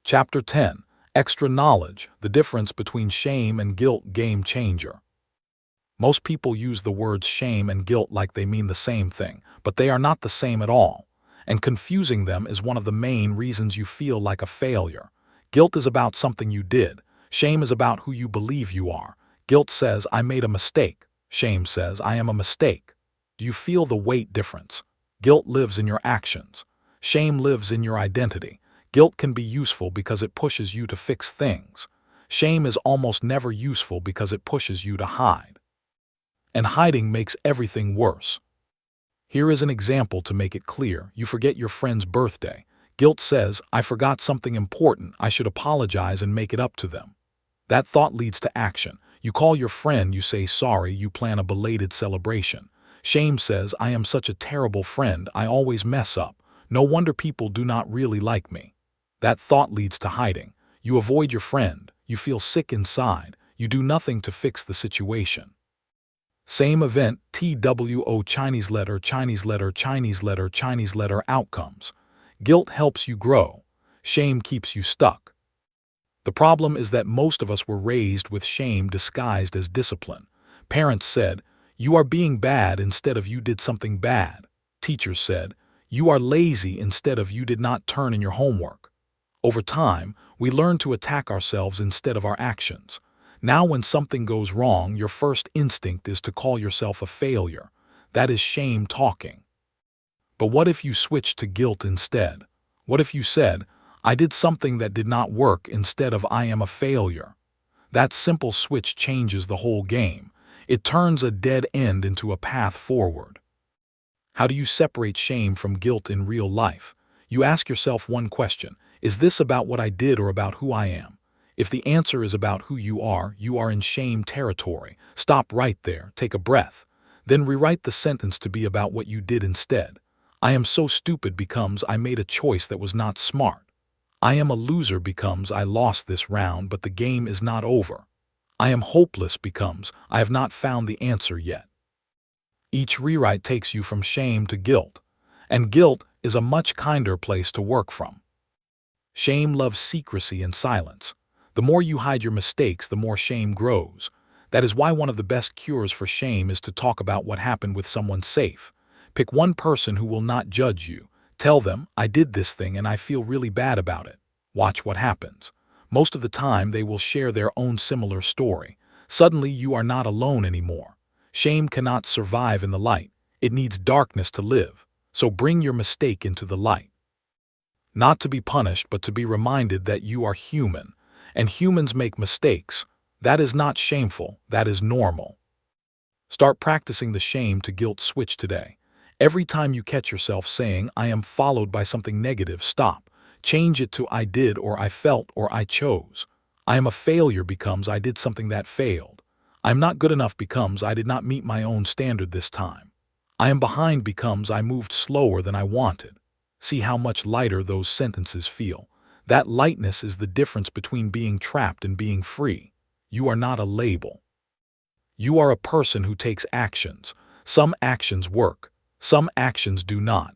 Chapter 10. Extra Knowledge, the Difference Between Shame and Guilt. Game Changer. Most people use the words shame and guilt like they mean the same thing, but they are not the same at all. And confusing them is one of the main reasons you feel like a failure. Guilt is about something you did. Shame is about who you believe you are. Guilt says, I made a mistake. Shame says, I am a mistake. Do you feel the weight difference? Guilt lives in your actions. Shame lives in your identity. Guilt can be useful because it pushes you to fix things. Shame is almost never useful because it pushes you to hide. And hiding makes everything worse. Here is an example to make it clear. You forget your friend's birthday. Guilt says, I forgot something important. I should apologize and make it up to them. That thought leads to action. You call your friend, you say sorry, you plan a belated celebration. Shame says, I am such a terrible friend. I always mess up. No wonder people do not really like me. That thought leads to hiding. You avoid your friend. You feel sick inside. You do nothing to fix the situation. Same event, TWO Chinese letter, Chinese letter, Chinese letter, Chinese letter outcomes. Guilt helps you grow. Shame keeps you stuck. The problem is that most of us were raised with shame disguised as discipline. Parents said, you are being bad instead of you did something bad. Teachers said, you are lazy instead of you did not turn in your homework. Over time, we learn to attack ourselves instead of our actions. Now when something goes wrong, your first instinct is to call yourself a failure. That is shame talking. But what if you switched to guilt instead? What if you said, I did something that did not work instead of I am a failure? That simple switch changes the whole game. It turns a dead end into a path forward. How do you separate shame from guilt in real life? You ask yourself one question, is this about what I did or about who I am? If the answer is about who you are in shame territory. Stop right there, take a breath. Then rewrite the sentence to be about what you did instead. I am so stupid becomes I made a choice that was not smart. I am a loser becomes I lost this round but the game is not over. I am hopeless becomes I have not found the answer yet. Each rewrite takes you from shame to guilt. And guilt is a much kinder place to work from. Shame loves secrecy and silence. The more you hide your mistakes, the more shame grows. That is why one of the best cures for shame is to talk about what happened with someone safe. Pick one person who will not judge you. Tell them, I did this thing and I feel really bad about it. Watch what happens. Most of the time, they will share their own similar story. Suddenly, you are not alone anymore. Shame cannot survive in the light. It needs darkness to live. So bring your mistake into the light. Not to be punished, but to be reminded that you are human. And humans make mistakes. That is not shameful, that is normal. Start practicing the shame to guilt switch today. Every time you catch yourself saying, I am followed by something negative, stop. Change it to I did or I felt or I chose. I am a failure becomes I did something that failed. I am not good enough becomes I did not meet my own standard this time. I am behind becomes I moved slower than I wanted. See how much lighter those sentences feel. That lightness is the difference between being trapped and being free. You are not a label. You are a person who takes actions. Some actions work. Some actions do not.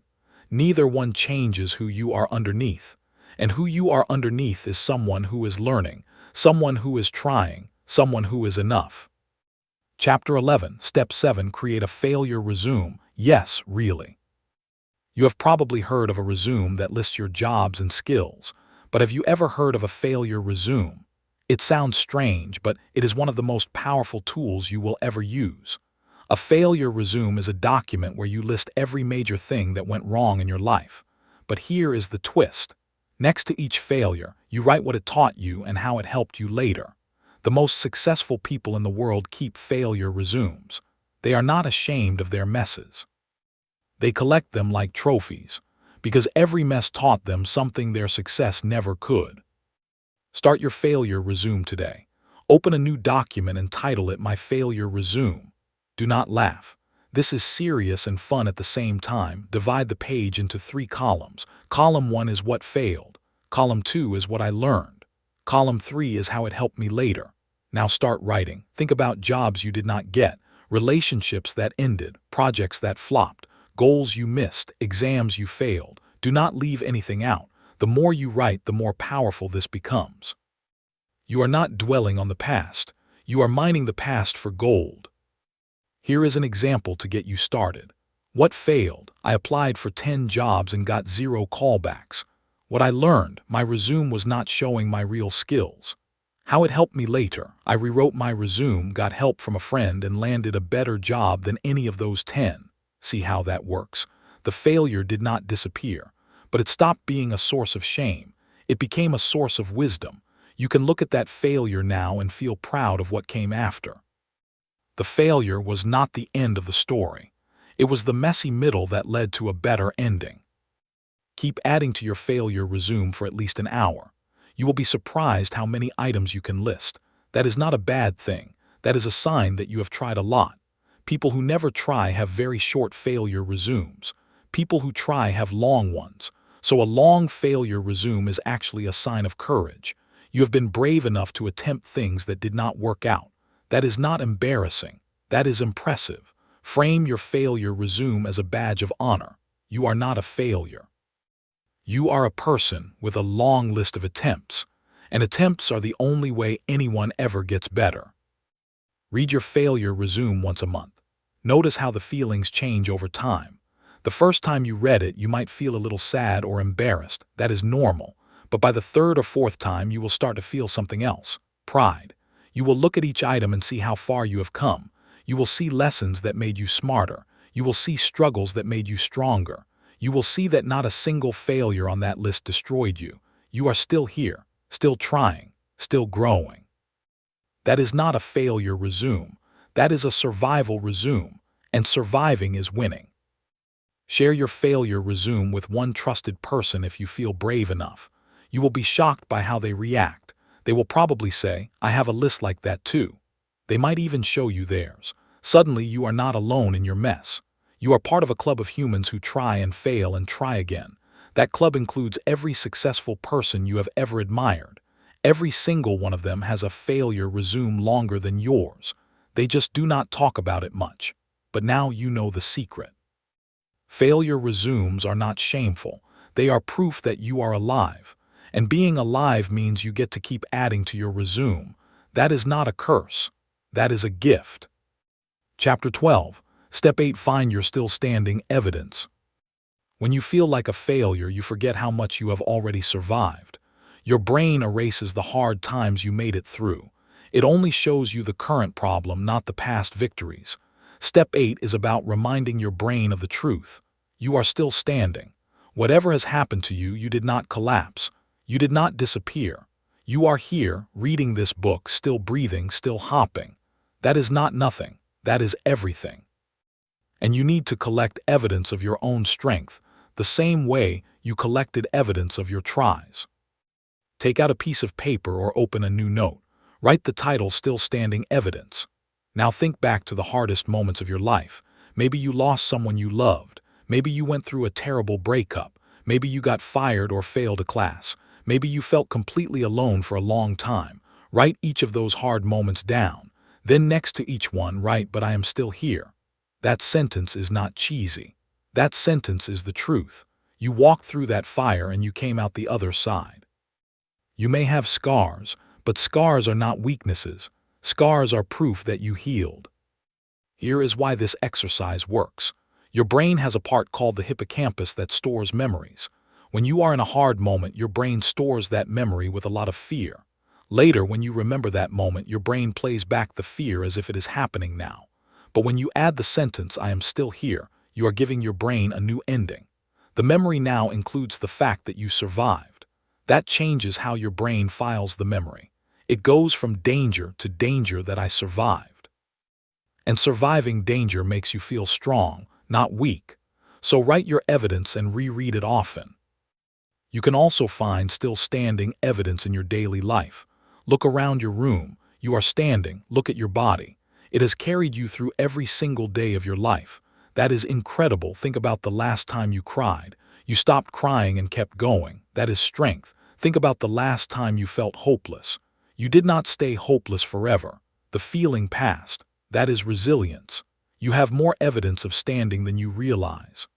Neither one changes who you are underneath. And who you are underneath is someone who is learning, someone who is trying, someone who is enough. Chapter 11, Step 7, Create a Failure Resume. Yes, really. You have probably heard of a resume that lists your jobs and skills. But have you ever heard of a failure resume? It sounds strange, but it is one of the most powerful tools you will ever use. A failure resume is a document where you list every major thing that went wrong in your life. But here is the twist. Next to each failure, you write what it taught you and how it helped you later. The most successful people in the world keep failure resumes. They are not ashamed of their messes. They collect them like trophies, because every mess taught them something their success never could. Start your failure resume today. Open a new document and title it My Failure Resume. Do not laugh. This is serious and fun at the same time. Divide the page into 3 columns. Column 1 is what failed. Column 2 is what I learned. Column 3 is how it helped me later. Now start writing. Think about jobs you did not get, relationships that ended, projects that flopped, goals you missed, exams you failed. Do not leave anything out. The more you write, the more powerful this becomes. You are not dwelling on the past. You are mining the past for gold. Here is an example to get you started. What failed? I applied for 10 jobs and got 0 callbacks. What I learned? My resume was not showing my real skills. How it helped me later? I rewrote my resume, got help from a friend, and landed a better job than any of those 10. See how that works? The failure did not disappear, but it stopped being a source of shame. It became a source of wisdom. You can look at that failure now and feel proud of what came after. The failure was not the end of the story. It was the messy middle that led to a better ending. Keep adding to your failure resume for at least an hour. You will be surprised how many items you can list. That is not a bad thing. That is a sign that you have tried a lot. People who never try have very short failure resumes. People who try have long ones. So a long failure resume is actually a sign of courage. You have been brave enough to attempt things that did not work out. That is not embarrassing. That is impressive. Frame your failure resume as a badge of honor. You are not a failure. You are a person with a long list of attempts, and attempts are the only way anyone ever gets better. Read your failure resume once a month. Notice how the feelings change over time. The first time you read it, you might feel a little sad or embarrassed. That is normal. But by the 3rd or 4th time, you will start to feel something else. Pride. You will look at each item and see how far you have come. You will see lessons that made you smarter. You will see struggles that made you stronger. You will see that not a single failure on that list destroyed you. You are still here, still trying, still growing. That is not a failure resume. That is a survival resume, and surviving is winning. Share your failure resume with one trusted person if you feel brave enough. You will be shocked by how they react. They will probably say, I have a list like that too. They might even show you theirs. Suddenly you are not alone in your mess. You are part of a club of humans who try and fail and try again. That club includes every successful person you have ever admired. Every single one of them has a failure resume longer than yours. They just do not talk about it much. But now you know the secret. Failure resumes are not shameful. They are proof that you are alive. And being alive means you get to keep adding to your resume. That is not a curse. That is a gift. Chapter 12. Step 8. Find your still standing evidence. When you feel like a failure, you forget how much you have already survived. Your brain erases the hard times you made it through. It only shows you the current problem, not the past victories. Step 8 is about reminding your brain of the truth. You are still standing. Whatever has happened to you, you did not collapse. You did not disappear. You are here, reading this book, still breathing, still hopping. That is not nothing. That is everything. And you need to collect evidence of your own strength, the same way you collected evidence of your tries. Take out a piece of paper or open a new note. Write the title Still Standing Evidence. Now think back to the hardest moments of your life. Maybe you lost someone you loved. Maybe you went through a terrible breakup. Maybe you got fired or failed a class. Maybe you felt completely alone for a long time. Write each of those hard moments down. Then next to each one, write, but I am still here. That sentence is not cheesy. That sentence is the truth. You walked through that fire and you came out the other side. You may have scars, but scars are not weaknesses. Scars are proof that you healed. Here is why this exercise works. Your brain has a part called the hippocampus that stores memories. When you are in a hard moment, your brain stores that memory with a lot of fear. Later, when you remember that moment, your brain plays back the fear as if it is happening now. But when you add the sentence, I am still here, you are giving your brain a new ending. The memory now includes the fact that you survived. That changes how your brain files the memory. It goes from danger to danger that I survived. And surviving danger makes you feel strong, not weak. So write your evidence and reread it often. You can also find still standing evidence in your daily life. Look around your room. You are standing. Look at your body. It has carried you through every single day of your life. That is incredible. Think about the last time you cried. You stopped crying and kept going. That is strength. Think about the last time you felt hopeless. You did not stay hopeless forever. The feeling passed. That is resilience. You have more evidence of standing than you realize.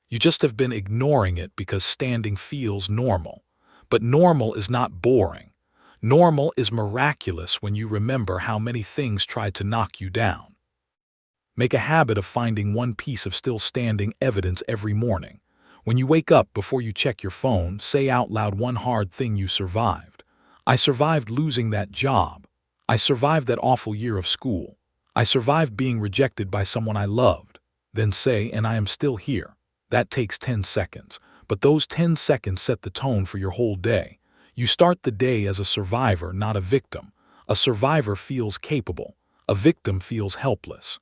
You just have been ignoring it because standing feels normal. But normal is not boring. Normal is miraculous when you remember how many things tried to knock you down. Make a habit of finding one piece of still standing evidence every morning. When you wake up, before you check your phone, say out loud one hard thing you survived. I survived losing that job. I survived that awful year of school. I survived being rejected by someone I loved. Then say, and I am still here. That takes 10 seconds, but those 10 seconds set the tone for your whole day. You start the day as a survivor, not a victim. A survivor feels capable. A victim feels helpless.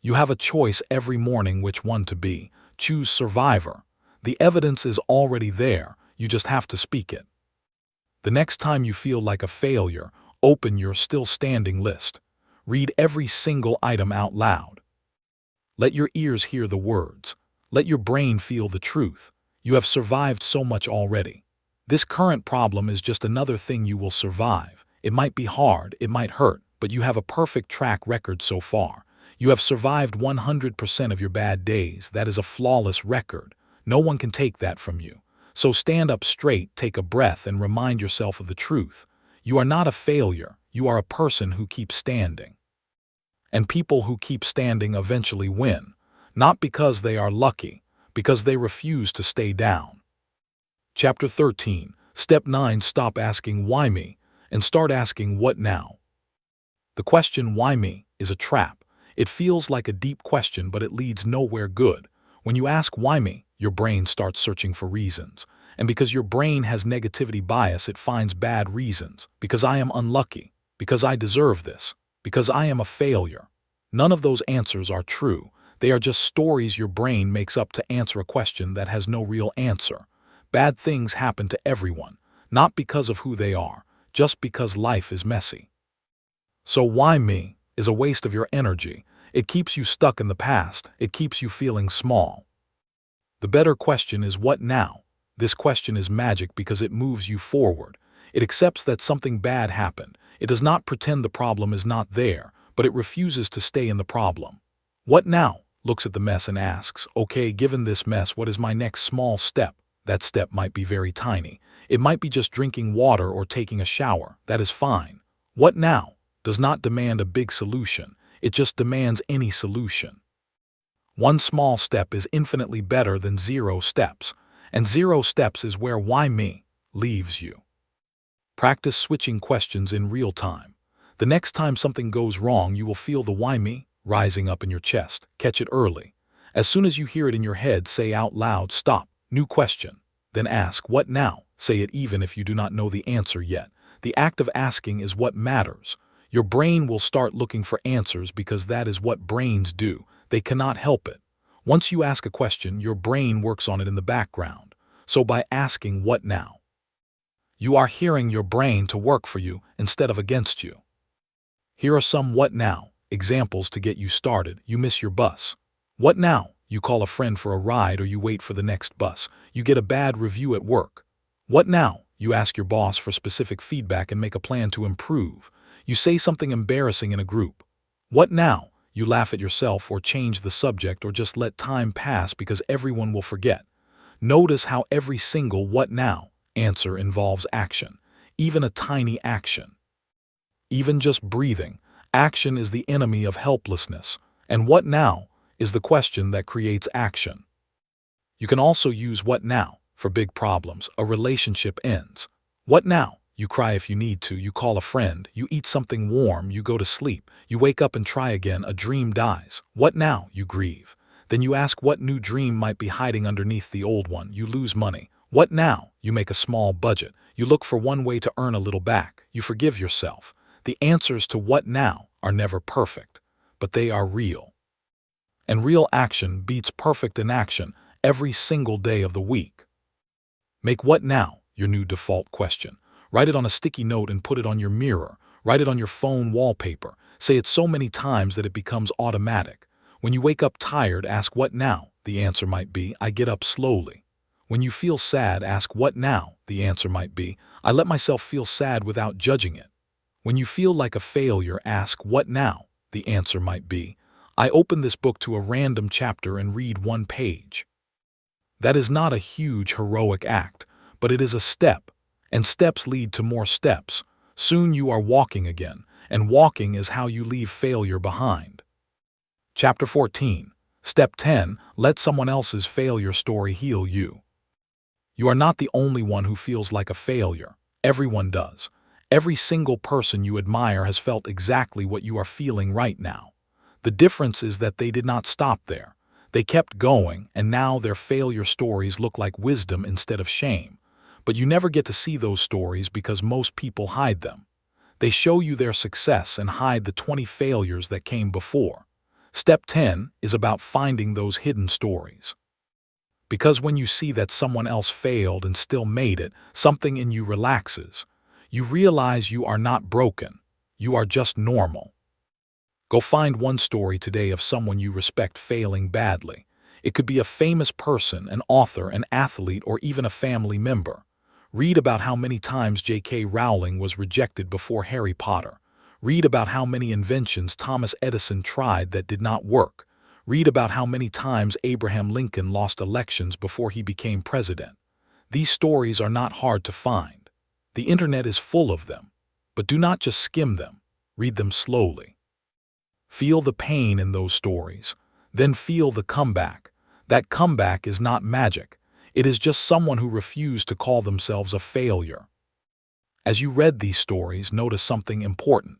You have a choice every morning which one to be. Choose survivor. The evidence is already there, you just have to speak it. The next time you feel like a failure, open your still standing list. Read every single item out loud. Let your ears hear the words. Let your brain feel the truth. You have survived so much already. This current problem is just another thing you will survive. It might be hard, it might hurt, but you have a perfect track record so far. You have survived 100% of your bad days. That is a flawless record. No one can take that from you. So stand up straight, take a breath, and remind yourself of the truth. You are not a failure. You are a person who keeps standing. And people who keep standing eventually win. Not because they are lucky, because they refuse to stay down. Chapter 13. Step 9. Stop asking why me and start asking what now. The question why me is a trap. It feels like a deep question, but it leads nowhere good. When you ask why me, your brain starts searching for reasons. And because your brain has negativity bias, it finds bad reasons. Because I am unlucky. Because I deserve this. Because I am a failure. None of those answers are true. They are just stories your brain makes up to answer a question that has no real answer. Bad things happen to everyone, not because of who they are, just because life is messy. So why me is a waste of your energy. It keeps you stuck in the past. It keeps you feeling small. The better question is what now? This question is magic because it moves you forward. It accepts that something bad happened. It does not pretend the problem is not there, but it refuses to stay in the problem. What now? Looks at the mess and asks, okay, given this mess, what is my next small step? That step might be very tiny. It might be just drinking water or taking a shower. That is fine. What now does not demand a big solution. It just demands any solution. One small step is infinitely better than 0 steps, and 0 steps is where why me leaves you. Practice switching questions in real time. The next time something goes wrong, you will feel the why me rising up in your chest. Catch it early. As soon as you hear it in your head, say out loud, stop, new question. Then ask, what now? Say it even if you do not know the answer yet. The act of asking is what matters. Your brain will start looking for answers because that is what brains do. They cannot help it. Once you ask a question, your brain works on it in the background. So by asking what now, you are hearing your brain to work for you instead of against you. Here are some what now examples to get you started. You miss your bus. What now? You call a friend for a ride or you wait for the next bus. You get a bad review at work. What now? You ask your boss for specific feedback and make a plan to improve. You say something embarrassing in a group. What now? You laugh at yourself or change the subject or just let time pass because everyone will forget. Notice how every single what now answer involves action, even a tiny action. Even just breathing, action is the enemy of helplessness. And what now is the question that creates action. You can also use what now for big problems. A relationship ends. What now? You cry if you need to, you call a friend, you eat something warm, you go to sleep, you wake up and try again, a dream dies. What now? You grieve. Then you ask what new dream might be hiding underneath the old one. You lose money. What now? You make a small budget. You look for one way to earn a little back. You forgive yourself. The answers to what now are never perfect, but they are real. And real action beats perfect inaction every single day of the week. Make what now your new default question. Write it on a sticky note and put it on your mirror. Write it on your phone wallpaper. Say it so many times that it becomes automatic. When you wake up tired, ask what now? The answer might be, I get up slowly. When you feel sad, ask what now? The answer might be, I let myself feel sad without judging it. When you feel like a failure, ask what now? The answer might be, I open this book to a random chapter and read one page. That is not a huge heroic act, but it is a step, and steps lead to more steps. Soon you are walking again, and walking is how you leave failure behind. Chapter 14. Step 10. Let someone else's failure story heal you. You are not the only one who feels like a failure. Everyone does. Every single person you admire has felt exactly what you are feeling right now. The difference is that they did not stop there. They kept going, and now their failure stories look like wisdom instead of shame. But you never get to see those stories because most people hide them. They show you their success and hide the 20 failures that came before. Step 10 is about finding those hidden stories. Because when you see that someone else failed and still made it, something in you relaxes. You realize you are not broken. You are just normal. Go find one story today of someone you respect failing badly. It could be a famous person, an author, an athlete, or even a family member. Read about how many times J.K. Rowling was rejected before Harry Potter. Read about how many inventions Thomas Edison tried that did not work. Read about how many times Abraham Lincoln lost elections before he became president. These stories are not hard to find. The internet is full of them. But do not just skim them. Read them slowly. Feel the pain in those stories. Then feel the comeback. That comeback is not magic. It is just someone who refused to call themselves a failure. As you read these stories, notice something important.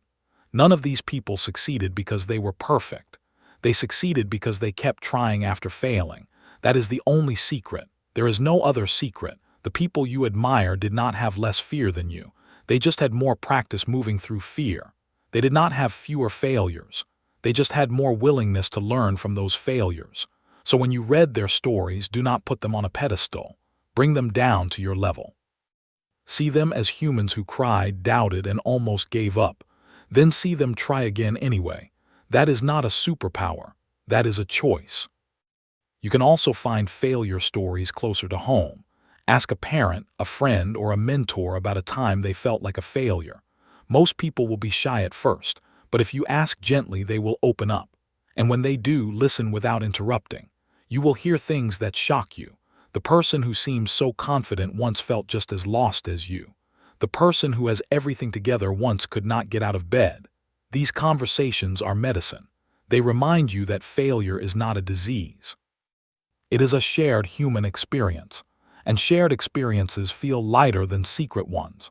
None of these people succeeded because they were perfect. They succeeded because they kept trying after failing. That is the only secret. There is no other secret. The people you admire did not have less fear than you. They just had more practice moving through fear. They did not have fewer failures. They just had more willingness to learn from those failures. So when you read their stories, do not put them on a pedestal. Bring them down to your level. See them as humans who cried, doubted, and almost gave up. Then see them try again anyway. That is not a superpower. That is a choice. You can also find failure stories closer to home. Ask a parent, a friend, or a mentor about a time they felt like a failure. Most people will be shy at first, but if you ask gently, they will open up. And when they do, listen without interrupting. You will hear things that shock you. The person who seems so confident once felt just as lost as you. The person who has everything together once could not get out of bed. These conversations are medicine. They remind you that failure is not a disease. It is a shared human experience, and shared experiences feel lighter than secret ones.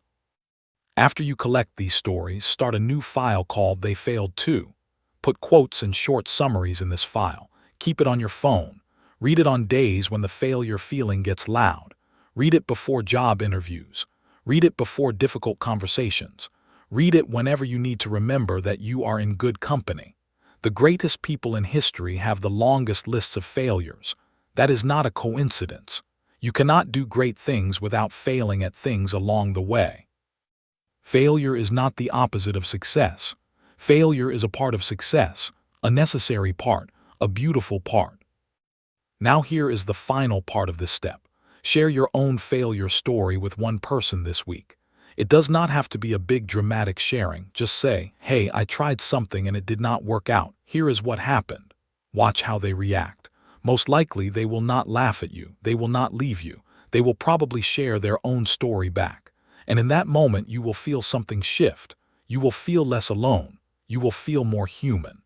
After you collect these stories, start a new file called They Failed Too. Put quotes and short summaries in this file. Keep it on your phone. Read it on days when the failure feeling gets loud. Read it before job interviews. Read it before difficult conversations. Read it whenever you need to remember that you are in good company. The greatest people in history have the longest lists of failures. That is not a coincidence. You cannot do great things without failing at things along the way. Failure is not the opposite of success. Failure is a part of success, a necessary part, a beautiful part. Now here is the final part of this step. Share your own failure story with one person this week. It does not have to be a big dramatic sharing. Just say, hey, I tried something and it did not work out. Here is what happened. Watch how they react. Most likely they will not laugh at you. They will not leave you. They will probably share their own story back. And in that moment you will feel something shift. You will feel less alone. You will feel more human.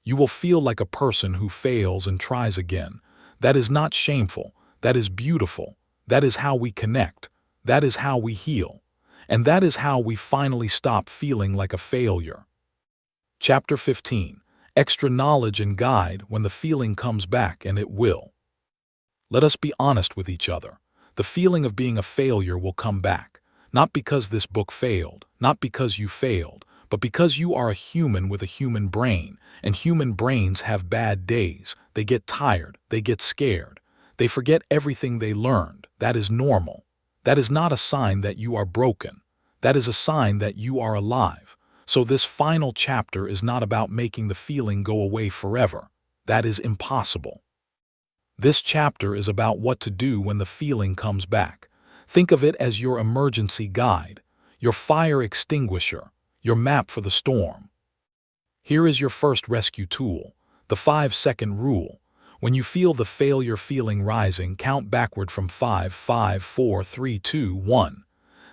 You will feel like a person who fails and tries again. That is not shameful. That is beautiful. That is how we connect. That is how we heal. And that is how we finally stop feeling like a failure. Chapter 15. Extra knowledge and guide when the feeling comes back, and it will. Let us be honest with each other. The feeling of being a failure will come back. Not because this book failed, not because you failed, but because you are a human with a human brain, and human brains have bad days. They get tired. They get scared. They forget everything they learned. That is normal. That is not a sign that you are broken. That is a sign that you are alive. So this final chapter is not about making the feeling go away forever. That is impossible. This chapter is about what to do when the feeling comes back. Think of it as your emergency guide, your fire extinguisher, your map for the storm. Here is your first rescue tool, the 5-second rule. When you feel the failure feeling rising, count backward from 5, 5, 4, 3, 2, 1.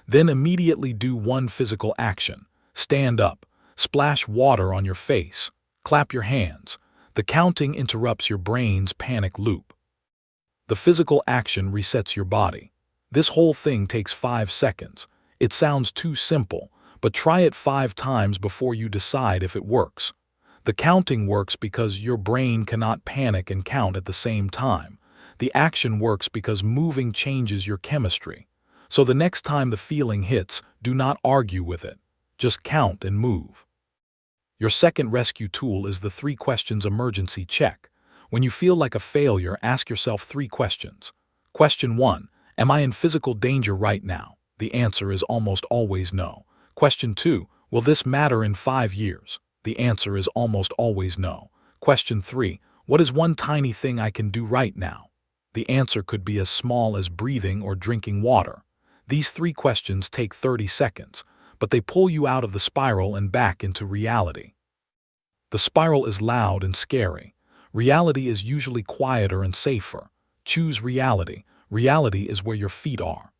Then immediately do one physical action. Stand up, splash water on your face, clap your hands. The counting interrupts your brain's panic loop. The physical action resets your body. This whole thing takes 5 seconds. It sounds too simple, but try it 5 times before you decide if it works. The counting works because your brain cannot panic and count at the same time. The action works because moving changes your chemistry. So the next time the feeling hits, do not argue with it. Just count and move. Your second rescue tool is the 3 questions emergency check. When you feel like a failure, ask yourself 3 questions. Question 1. Am I in physical danger right now? The answer is almost always no. Question 2. Will this matter in 5 years? The answer is almost always no. Question 3. What is one tiny thing I can do right now? The answer could be as small as breathing or drinking water. These 3 questions take 30 seconds, but they pull you out of the spiral and back into reality. The spiral is loud and scary. Reality is usually quieter and safer. Choose reality. Reality is where your feet are.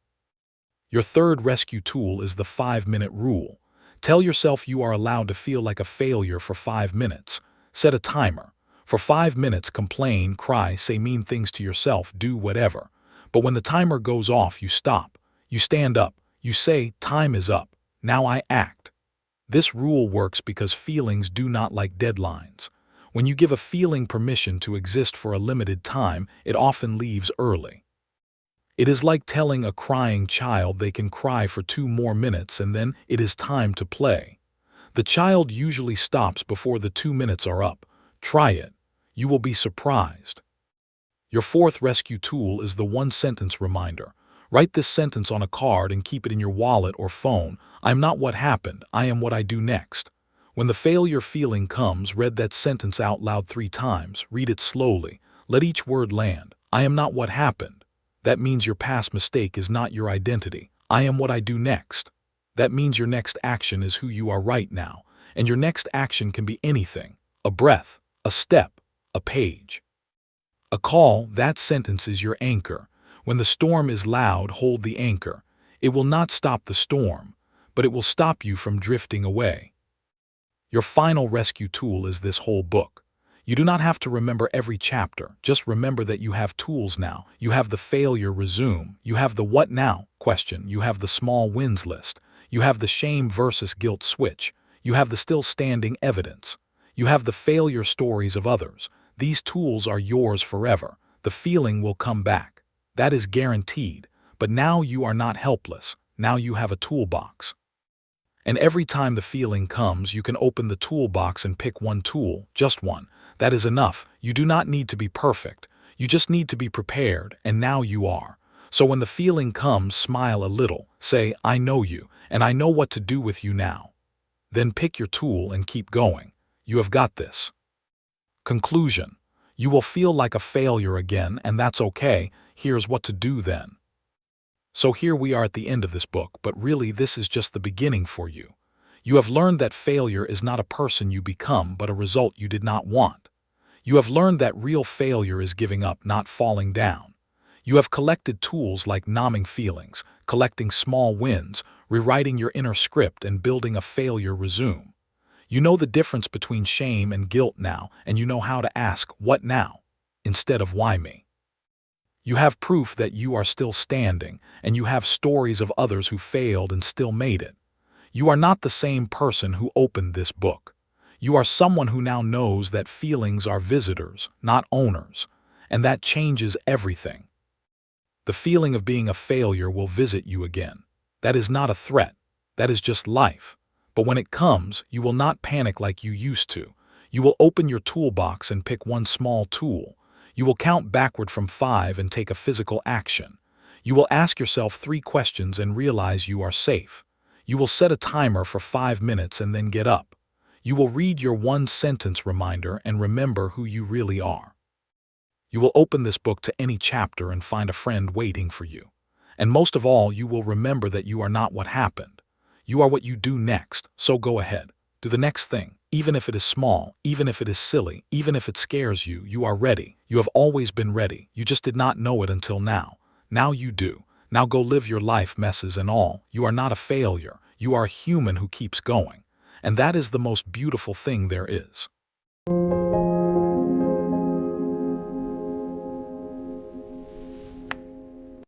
Your third rescue tool is the 5-minute rule. Tell yourself you are allowed to feel like a failure for 5 minutes. Set a timer. For 5 minutes, complain, cry, say mean things to yourself, do whatever. But when the timer goes off, you stop. You stand up. You say, time is up. Now I act. This rule works because feelings do not like deadlines. When you give a feeling permission to exist for a limited time, it often leaves early. It is like telling a crying child they can cry for 2 more minutes and then it is time to play. The child usually stops before the 2 minutes are up. Try it. You will be surprised. Your fourth rescue tool is the 1-sentence reminder. Write this sentence on a card and keep it in your wallet or phone. I'm not what happened, I am what I do next. When the failure feeling comes, read that sentence out loud 3 times. Read it slowly. Let each word land. I am not what happened. That means your past mistake is not your identity. I am what I do next. That means your next action is who you are right now. And your next action can be anything. A breath, a step, a page. A call, that sentence is your anchor. When the storm is loud, hold the anchor. It will not stop the storm, but it will stop you from drifting away. Your final rescue tool is this whole book. You do not have to remember every chapter. Just remember that you have tools now. You have the failure resume. You have the what now question. You have the small wins list. You have the shame versus guilt switch. You have the still standing evidence. You have the failure stories of others. These tools are yours forever. The feeling will come back. That is guaranteed. But now you are not helpless. Now you have a toolbox. And every time the feeling comes, you can open the toolbox and pick one tool, just one. That is enough. You do not need to be perfect. You just need to be prepared, and now you are. So when the feeling comes, smile a little. Say, I know you, and I know what to do with you now. Then pick your tool and keep going. You have got this. Conclusion. You will feel like a failure again, and that's okay. Here's what to do then. So here we are at the end of this book, but really this is just the beginning for you. You have learned that failure is not a person you become, but a result you did not want. You have learned that real failure is giving up, not falling down. You have collected tools like numbing feelings, collecting small wins, rewriting your inner script, and building a failure resume. You know the difference between shame and guilt now, and you know how to ask, what now, instead of why me. You have proof that you are still standing, and you have stories of others who failed and still made it. You are not the same person who opened this book. You are someone who now knows that feelings are visitors, not owners, and that changes everything. The feeling of being a failure will visit you again. That is not a threat. That is just life. But when it comes, you will not panic like you used to. You will open your toolbox and pick one small tool. You will count backward from 5 and take a physical action. You will ask yourself 3 questions and realize you are safe. You will set a timer for 5 minutes and then get up. You will read your one-sentence reminder and remember who you really are. You will open this book to any chapter and find a friend waiting for you. And most of all, you will remember that you are not what happened. You are what you do next, so go ahead. Do the next thing. Even if it is small, even if it is silly, even if it scares you, you are ready. You have always been ready. You just did not know it until now. Now you do. Now go live your life, messes and all. You are not a failure. You are a human who keeps going. And that is the most beautiful thing there is.